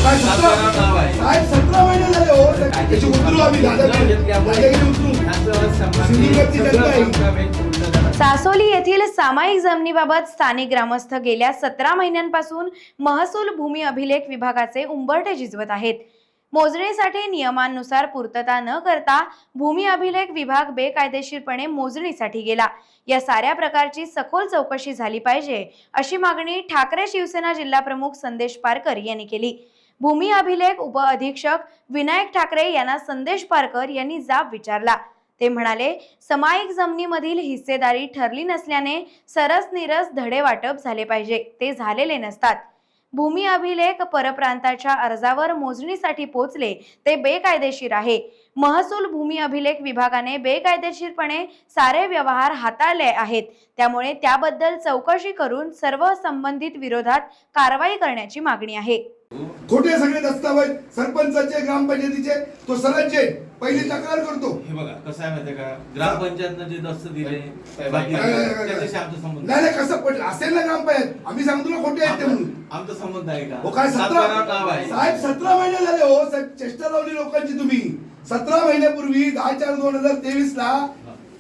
साहेब 17 महिने झाले हो. त्याची उतरू आम्ही दादागिरी उतरू. सिंधुदुर्गाची जनता आहे. सासोली येथील सामायिक जमिनीबाबत स्थानिक ग्रामस्थ गेल्या 17 महिन्यांपासून महसूल भूमी अभिलेख विभागाचे उंबरठे झिजवत आहेत. मोजणीसाठी नियमांनुसार पूर्तता न करता भूमी अभिलेख विभाग बेकायदेशीरपणे मोजणीसाठी गेला. या साऱ्या प्रकारची सखोल चौकशी झाली पाहिजे अशी मागणी ठाकरे शिवसेना जिल्हा प्रमुख संदेश पारकर यांनी केली. भूमी अभिलेख उप अधीक्षक विनायक ठाकरे यांना संदेश पारकर यांनी जाब विचारला. ते म्हणाले, समायिक जमिनीमधील हिस्सेदारी ठरली नसल्याने सरसनिरस धडे वाटप झाले पाहिजे, ते झालेले नसतात. भूमी अभिलेख परप्रांताच्या अर्जावर मोजणीसाठी पोचले ते बेकायदेशीर आहे. महसूल भूमी अभिलेख विभागाने बेकायदेशीरपणे सारे व्यवहार हाताळले आहेत. त्यामुळे त्याबद्दल चौकशी करून सर्व संबंधित विरोधात कारवाई करण्याची मागणी आहे. खोटे सगळे दस्तावेज सरपंचाचे ग्रामपंचायतीचे तो सरांचे पहिली तक्रार करतो. हे बघा कसं आहे माहिती का, ग्रामपंचायतनं जे दस्त दिले त्याच्याशी आमचा संबंध नाही कसं पडलं असेल ना ग्रामपंचायत, आम्ही सांगतो ना खोटे आहेत ते म्हणून. आमचा संबंध आहे का? हो काय 17 17 महिने झाले हो. चेष्टा लावली लोकांची तुम्ही. 17 महिन्यापूर्वी 10/4/2023 ला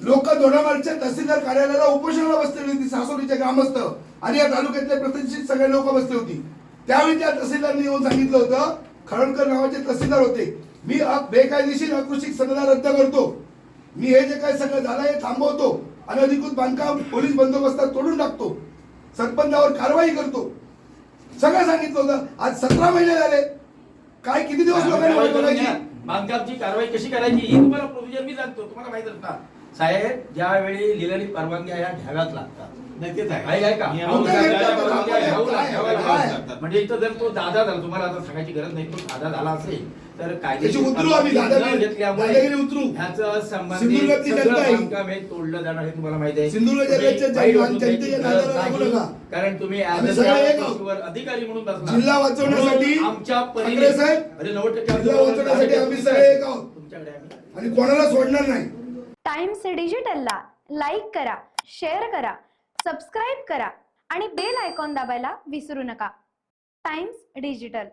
लोक दोडामार्गच्या तहसीलदार कार्यालयाला उपोषणाला बसलेली होती. सासोलीचे ग्रामस्थ आणि या तालुक्यातले प्रतिष्ठित सगळे लोक बसले होती. त्यावेळी त्या तहसीलदारने येऊन सांगितलं होतं, खळणकर नावाचे तहसीलदार होते, मी बेकायदेशीर अकृषिक संघटना रद्द करतो, मी हे जे काय सगळं झालं हे थांबवतो, अनधिकृत बांधकाम पोलीस बंदोबस्तात तोडून टाकतो, सरपंचावर कारवाई करतो, सगळं सांगितलं होतं. आज 17 महिने झाले. काय किती दिवस लोकांनी बोलायची? बांधकामची कारवाई कशी करायची ही तुम्हाला प्रोसिजर मी सांगतो, तुम्हाला माहित असता साहेब. ज्यावेळी लिहिलेली परवानग्या या घ्याव्याच लागतात. म्हणजे इथं जर तो दादा झाला, तुम्हाला आता सांगायची गरज नाही, तो दादा झाला असेल तर कायदेशीर उतरू आम्ही दादागिरी उतरू. ह्याचं सिंधुदुर्गाची जनता आहे. बांधकाम हे तोडलं जाणार हे तुम्हाला माहिती आहे. सिंधुदुर्ग जनतेच्या नादाला लागू नका. कारण तुम्ही अधिकारी म्हणून बसला. जिल्हा वाचवण्यासाठी आमच्या ठाकरे साहेब, 90% जिल्हा वाचवण्यासाठी आम्ही सगळे एक आहोत तुमच्याकडे आम्ही आणि कोणाला सोडणार नाही. टाइम्स डिजिटलला लाईक करा, शेअर करा, सबस्क्राईब करा आणि बेल आयकॉन दाबायला विसरू नका. Times digital.